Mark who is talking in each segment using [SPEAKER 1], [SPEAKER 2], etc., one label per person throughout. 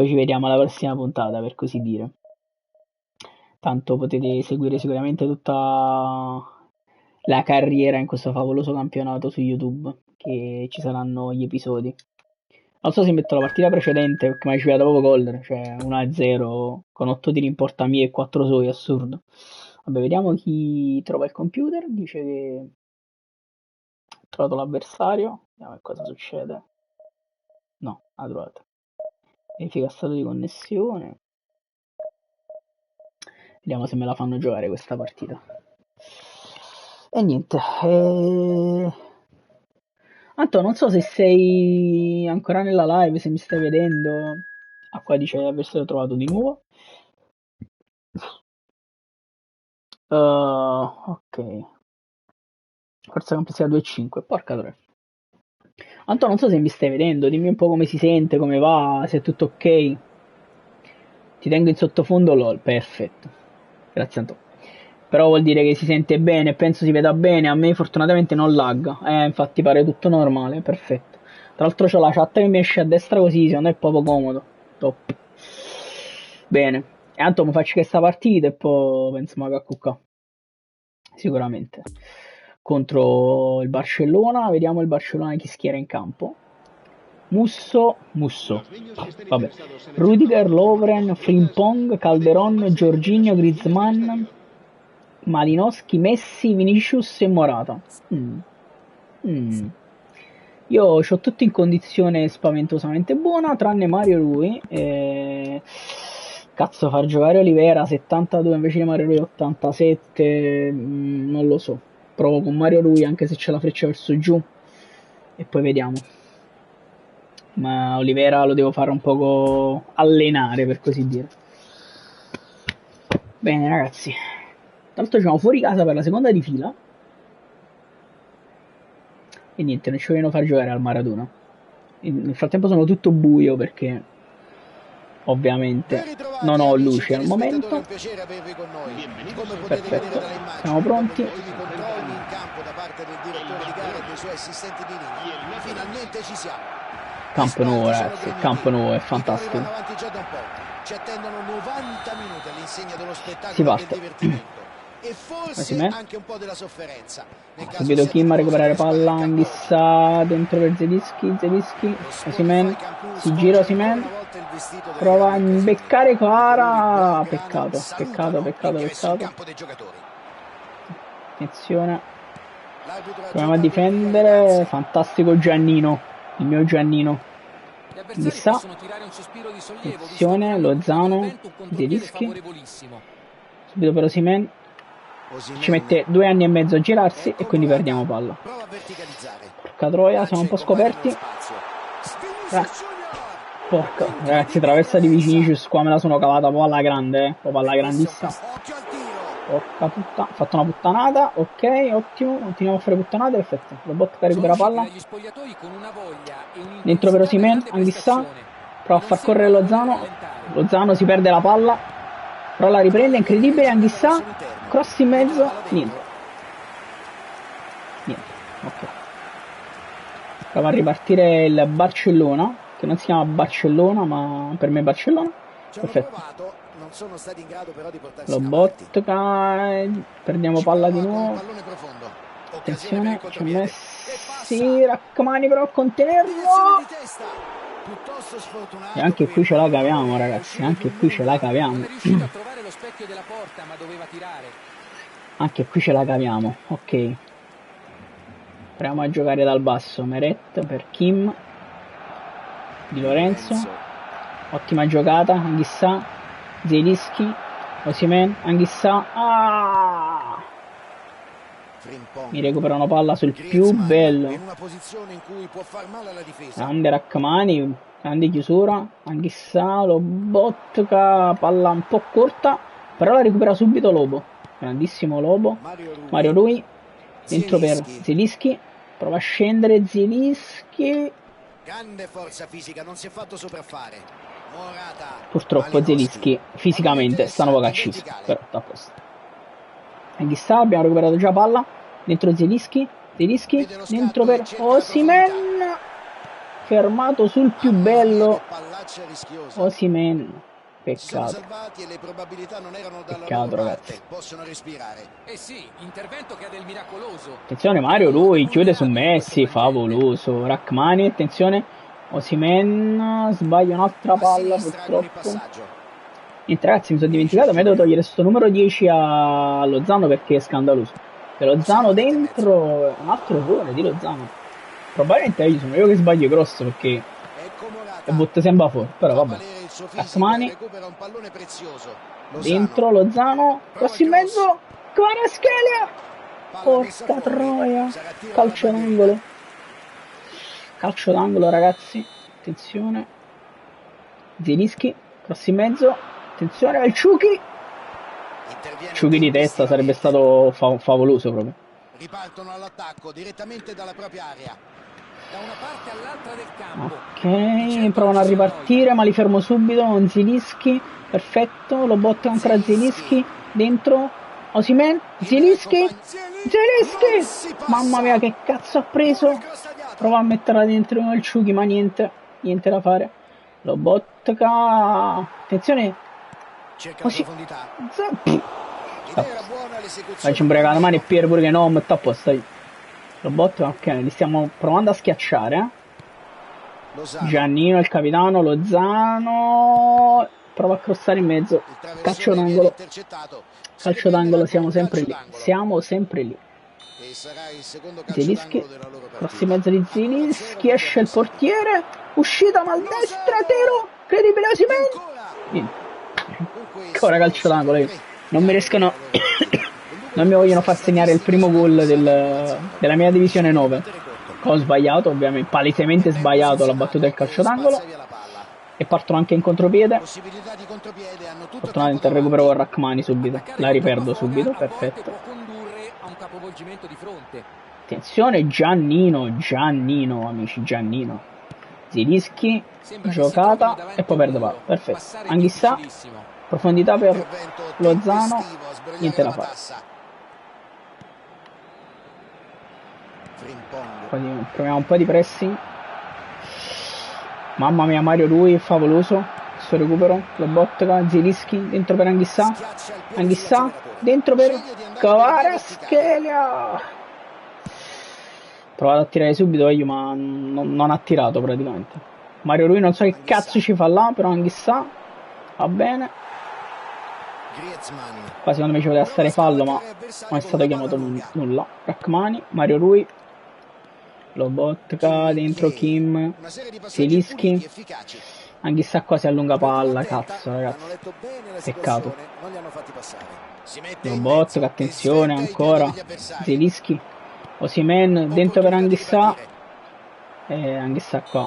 [SPEAKER 1] poi ci vediamo alla prossima puntata, per così dire. Tanto potete seguire sicuramente tutta la carriera in questo favoloso campionato su YouTube, che ci saranno gli episodi. Non so se metto la partita precedente, perché mi ha sbagliato proprio gol, cioè 1-0 con 8 tiri in porta mia e 4 suoi, assurdo. Vabbè, vediamo chi trova il computer, dice che ha trovato l'avversario, vediamo che cosa succede. No, ha trovato. Verifica stato di connessione. Vediamo se me la fanno giocare questa partita. E niente. Anto, non so se sei ancora nella live, se mi stai vedendo. Ah, qua dice di aversi trovato di nuovo. Ok. Forza complessiva 2.5. Porca troia. Anto, non so se mi stai vedendo. Dimmi un po' come si sente, come va, se è tutto ok. Ti tengo in sottofondo LOL. Perfetto. Grazie Anto. Però vuol dire che si sente bene, penso si veda bene, a me fortunatamente non lagga, infatti pare tutto normale, perfetto. Tra l'altro c'ho la chat che mi esce a destra così, secondo me è proprio comodo, top. Bene, e tanto mi faccio questa partita e poi penso magari a cucca, sicuramente. Contro il Barcellona, vediamo il Barcellona chi schiera in campo. Musso, vabbè. Rudiger, Lovren, Frimpong, Calderon, Jorginho, Griezmann, Malinowski, Messi, Vinicius e Morata. Io ho tutti in condizione spaventosamente buona, tranne Mario Rui. Cazzo, far giocare Olivera 72 invece di Mario Rui 87, non lo so. Provo con Mario Rui anche se c'è la freccia verso giù e poi vediamo. Ma Olivera lo devo fare un poco allenare, per così dire. Bene ragazzi, tra l'altro siamo fuori casa per la seconda di fila e niente, non ci vogliono far giocare al Maradona. Nel frattempo sono tutto buio perché ovviamente non ho luce al momento. Perfetto, siamo pronti. Campo nuovo ragazzi, il campo nuovo è fantastico.
[SPEAKER 2] Ci attendono 90 minuti all'insegna dello spettacolo
[SPEAKER 1] si
[SPEAKER 2] e
[SPEAKER 1] parte.
[SPEAKER 2] del divertimento e forse anche un po' della sofferenza.
[SPEAKER 1] Subito Kim a recuperare palla, Anghissà dentro per Zelischi, Osimhen, si gira Osimhen, prova a beccare Clara, peccato. Attenzione, proviamo a difendere, fantastico Giannino, il mio Giannino. Anghissà, attenzione, Lozano, Zelischi, subito per Osimhen. Ci mette 2 anni e mezzo a girarsi e quindi perdiamo palla. Porca troia, siamo un po' scoperti. Porca, ragazzi, traversa di Vinicius, qua me la sono cavata un po' alla grande, proprio alla grandissima. Porca puttana, ho fatto una puttanata, ok, ottimo, continuiamo a fare puttanate, perfetto. Robot che recupera palla. Dentro per Osimhen, Anghissà, prova a far correre Lozano si perde la palla, però la riprende, incredibile, Anghissà, cross in mezzo, niente, ok. Prova a ripartire il Barcellona, che non si chiama Barcellona, ma per me è Barcellona, perfetto. Lobotka, perdiamo palla di nuovo, attenzione, c'è Messi, raccomani però a contenerlo. E anche qui ce la caviamo ragazzi, anche qui ce la caviamo. Anche qui ce la caviamo, ok. Proviamo a giocare dal basso, Meret per Kim, Di Lorenzo, ottima giocata, Anghissà, Zelischi, Osimhen, Anghissà, mi recuperano palla sul più bello, grande Rachmani, grande chiusura, Anghissà, Lobotka, palla un po' corta, però la recupera subito Lobo, grandissimo Lobo, Mario Rui, dentro per Zelischi, prova a scendere Zelischi, grande forza fisica, non si è fatto sopraffare. Purtroppo Zelischi fisicamente stanno poco accisi, però sta a posto. Anghissà, abbiamo recuperato già palla, dentro Zelischi, dentro per Osimhen, fermato sul più bello Osimhen. Peccato. Peccato, ragazzi.
[SPEAKER 3] Sì, intervento che ha del miracoloso.
[SPEAKER 1] Attenzione, Mario, lui chiude su Messi, favoloso. Rachmani, attenzione. Osimhen sbaglia un'altra palla, purtroppo. Niente, ragazzi, mi sono dimenticato, mi devo togliere sto numero 10 a Lozano perché è scandaloso. Che Lozano dentro, un altro errore di Lozano. Probabilmente io sono io che sbaglio grosso perché butta sempre fuori, però vabbè. Rachmani dentro, Lozano, cross in mezzo, Kvaratskhelia, porca troia, calcio d'angolo, ragazzi, attenzione, Zielinski, cross in mezzo, attenzione al Ciuchi di testa, sarebbe stato favoloso proprio.
[SPEAKER 2] Ripartono all'attacco direttamente dalla propria area.
[SPEAKER 3] Da una parte all'altra del campo.
[SPEAKER 1] Ok, provano a ripartire, ma li fermo subito con Zielinski. Perfetto, lo botta ancora Zielinski. Dentro, Osimhen, Zielinski. Mamma mia, che cazzo ha preso? Prova a metterla dentro il Ciuchi, ma niente da fare. Lo botta. Attenzione. Faccio un bregato mani e Pier pure che no, metto apposta io. Lo botto, ok, li stiamo provando a schiacciare. Giannino, il capitano, Lozano. Prova a crossare in mezzo. Calcio d'angolo, siamo sempre lì. Zielinski, cross in mezzo di Zielinski, esce il portiere. Uscita maldestra, tiro. Credibile Osimhen. Ancora calcio d'angolo. Non mi riescono. Non mi vogliono far segnare il primo gol della mia divisione 9. Ho sbagliato, ovviamente, palesemente sbagliato la battuta del calcio d'angolo. E partono anche in contropiede. Fortunatamente recupero con Rachmani subito. La riperdo subito, perfetto. Attenzione, Giannino, amici, Giannino. Zielinski, giocata e poi perde palla. Perfetto. Anghissà, profondità per Lozano, niente da fare. Proviamo un po' di pressing. Mamma mia, Mario lui è favoloso. Questo recupero, lo botta, Zielinski dentro per Anghissà, dentro per Kvaratskhelia. Provato a tirare subito io, ma non ha tirato praticamente. Mario lui non so che cazzo ci fa là, però Anghissà va bene. Qua secondo me ci poteva stare fallo, ma non è stato chiamato nulla. Rachmani, Mario Rui, lo botka dentro Kim, Zielinski. Anghissà qua si allunga palla, cazzo ragazzi, peccato. Lo botka, attenzione ancora, Zielinski, Osimhen dentro per Anghissà. E Anghissà qua.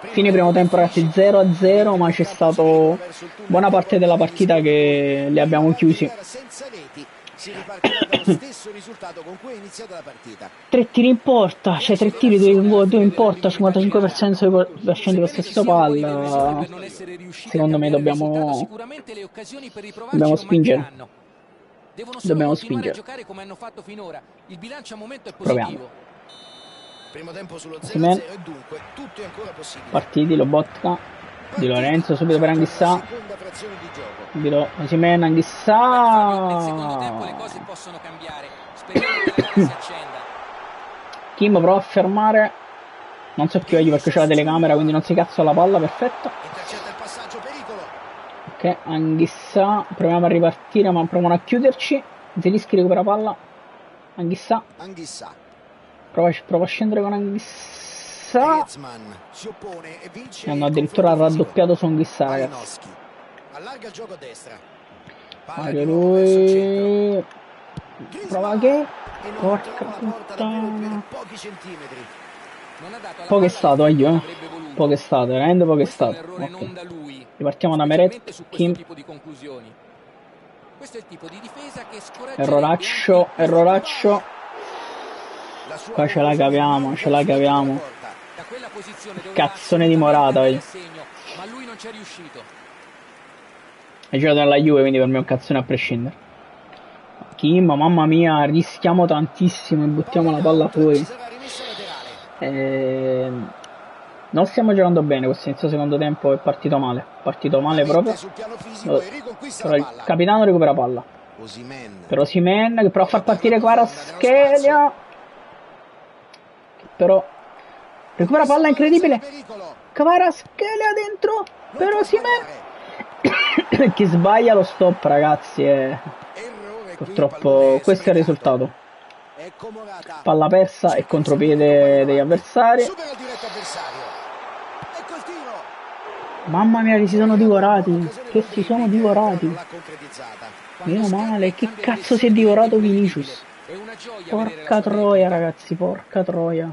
[SPEAKER 1] Fine primo tempo ragazzi 0-0, ma c'è stato buona parte della partita che li abbiamo chiusi. 3 tiri in porta, cioè 3 tiri, 2 in porta, 55% di possesso palla. Secondo me dobbiamo spingere. Proviamo. Osimhen, partiti, lo botta Di Lorenzo subito per Anghissà. Osimhen, Anghissà. Kim prova a fermare, non so più io perché c'è la telecamera, quindi non si cazzo la palla, perfetto. Ok, Anghissà, proviamo a ripartire ma provano a chiuderci. Zielinski recupera palla. Anghissà prova a scendere con Anghissà. Hanno addirittura raddoppiato su Anghissà, ragazzi. Mario lui prova che porca puttana. Poco è stato io, poco è stato, veramente poco è stato. Okay. Ripartiamo da Meret. Kim. Erroraccio. Qua ce la caviamo. Cazzone di Morata. È giocato nella Juve, quindi per me è un cazzone a prescindere. Kim, mamma mia, rischiamo tantissimo e buttiamo la palla fuori. Non stiamo giocando bene, questo inizio secondo tempo è partito male proprio.
[SPEAKER 2] Sul piano fisico e riconquista
[SPEAKER 1] Però
[SPEAKER 2] la
[SPEAKER 1] il
[SPEAKER 2] palla.
[SPEAKER 1] capitano recupera palla.
[SPEAKER 2] Osimhen.
[SPEAKER 1] Per Osimhen che prova a far partire Kvaratskhelia. Però recupera palla incredibile. Kvaratskhelia dentro per Osimhen. Chi sbaglia lo stop, ragazzi. Purtroppo questo è il risultato. Palla persa e contropiede degli avversari. Mamma mia, che si sono divorati. Che si sono divorati. Meno male. Che cazzo si è divorato Vinicius. Porca troia, ragazzi. Porca troia.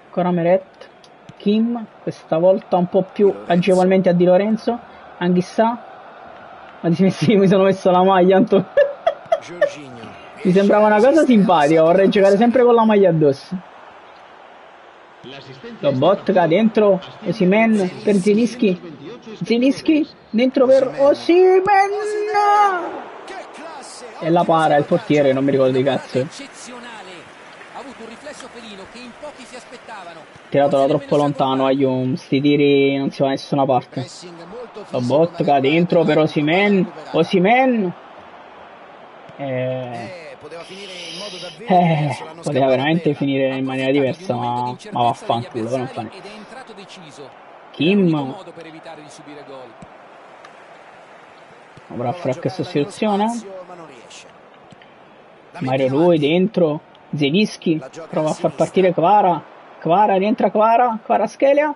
[SPEAKER 1] Ancora Meret. Kim. Questa volta un po' più agevolmente a Di Lorenzo. Anghissà. Ma mi sono messo la maglia, Antonio. Mi sembrava una cosa simpatica, vorrei giocare sempre con la maglia addosso. Lobotka dentro, Osimhen per Zielinski. Zielinski dentro per Osimhen. E la para il portiere, non mi ricordo di cazzo. Tirato troppo lontano, Ayum, sti tiri non si va da nessuna parte. Lobotka dentro per Osimhen. Osimhen. Poteva veramente finire in maniera diversa, ma vaffanculo, non fa niente. Kim avrà a fare che sostituzione. Mario Rui dentro. Zielinski prova a far partire Kvara. Rientra Kvaratskhelia.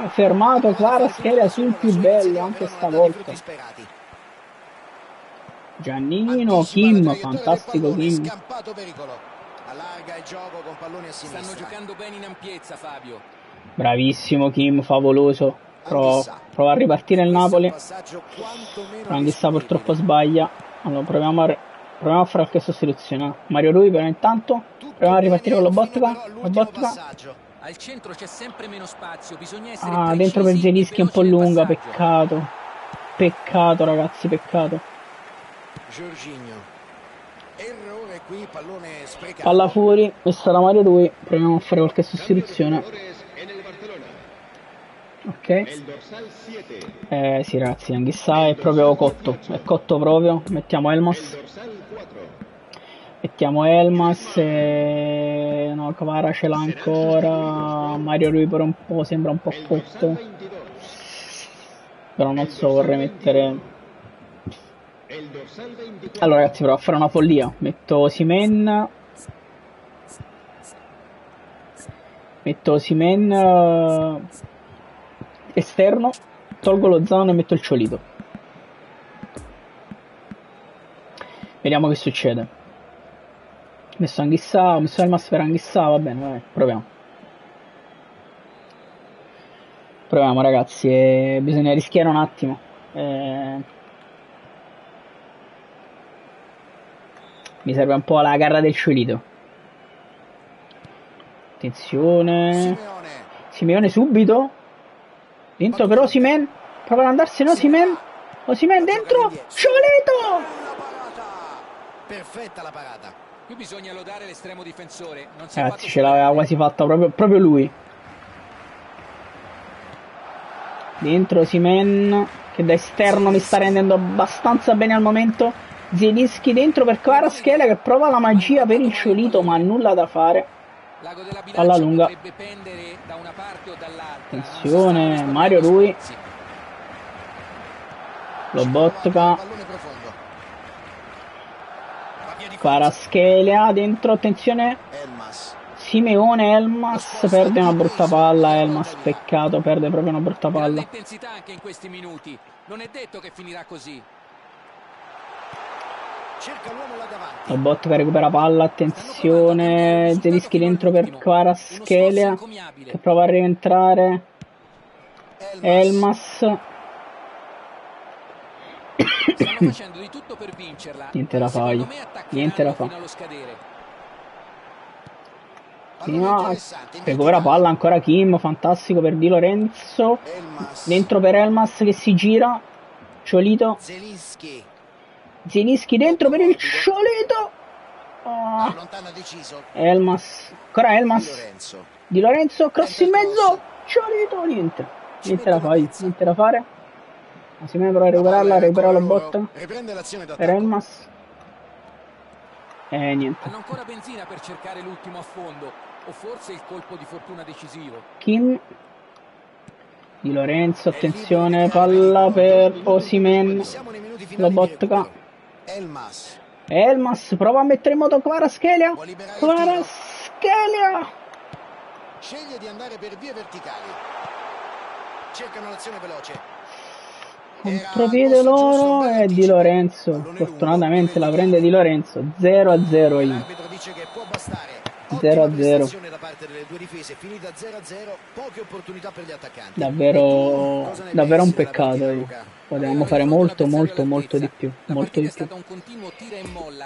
[SPEAKER 1] Fermato Kvaratskhelia sul più bello anche stavolta. Giannino, Kim, fantastico Kim.
[SPEAKER 3] Stanno giocando bene in ampiezza, Fabio.
[SPEAKER 1] Bravissimo Kim, favoloso. Prova a ripartire il Napoli. Anghissà purtroppo sbaglia. Allora proviamo a fare qualche sostituzione. Mario Rui però intanto. Proviamo a ripartire con Lobotka.
[SPEAKER 3] Al centro c'è sempre meno spazio, bisogna essere
[SPEAKER 1] dentro per Zielinski è un po' lunga, peccato. Peccato ragazzi, peccato. Palla fuori, questa da Mario Rui. Proviamo a fare qualche sostituzione. Ok. Sì ragazzi, Anghissà è proprio cotto. È cotto proprio. Mettiamo Elmas. No, Kvara ce l'ha ancora. Mario Rui per un po' sembra un po' cotto. Però non so, vorrei mettere. Allora ragazzi, provo a fare una follia. Metto Osimhen esterno, tolgo lo Zano e metto il Ciolito. Vediamo che succede. Ho messo Anghissà, ho messo Elmas per Anghissà, va bene, vai, proviamo ragazzi, bisogna rischiare un attimo. Mi serve un po' la garra del Ciolito. Attenzione. Simeone subito. Dentro per Osimhen. Prova ad andarsene Osimhen. Osimhen dentro. Ciolito.
[SPEAKER 2] Perfetta la parata.
[SPEAKER 3] Qui bisogna lodare l'estremo difensore.
[SPEAKER 1] Ragazzi, ce l'aveva quasi fatta proprio lui. Dentro Osimhen, che da esterno mi sta rendendo abbastanza bene al momento. Zielinski dentro per Kvaratskhelia che prova la magia per il Ciolito, ma nulla da fare. Palla lunga. Attenzione, Mario Rui. Lobotka. Kvaratskhelia dentro, attenzione. Simeone, Elmas perde una brutta palla. Elmas, peccato, perde proprio una brutta palla.
[SPEAKER 3] Intensità anche in questi minuti. Non è detto che finirà così.
[SPEAKER 1] Lobotka recupera palla, attenzione. Zielinski dentro per Kvaratskhelia che prova a rientrare. Elmas.
[SPEAKER 3] Stanno facendo di tutto per vincerla.
[SPEAKER 1] Niente da fare. No, recupera palla ancora Kim, fantastico per Di Lorenzo. Dentro per Elmas che si gira. Ciolito. Zielinski dentro per il Ciolito. Elmas. Ancora Elmas. Di Lorenzo, cross in mezzo, Ciolito, niente da fare, niente da fare. Osimhen prova a recuperarla, recupera la botta. Elmas. Niente.
[SPEAKER 3] Hanno ancora benzina per cercare l'ultimo affondo, o forse il colpo di fortuna decisivo.
[SPEAKER 1] Kim. Di Lorenzo, attenzione, palla per Osimhen. Lobotka. Elmas prova a mettere in moto Kvaratskhelia.
[SPEAKER 2] Sceglie di andare per vie verticali. Cercano l'azione veloce.
[SPEAKER 1] Contropiede loro e Di Lorenzo. Fortunatamente la prende Di Lorenzo. 0-0 in.
[SPEAKER 2] L'arbitro dice che può bastare.
[SPEAKER 1] 0-0.
[SPEAKER 2] Da parte delle due difese, finita 0-0, poche opportunità per gli attaccanti.
[SPEAKER 1] Davvero un peccato. Potevamo fare molto di più.
[SPEAKER 3] Molto di più. È stato un continuo tira e molla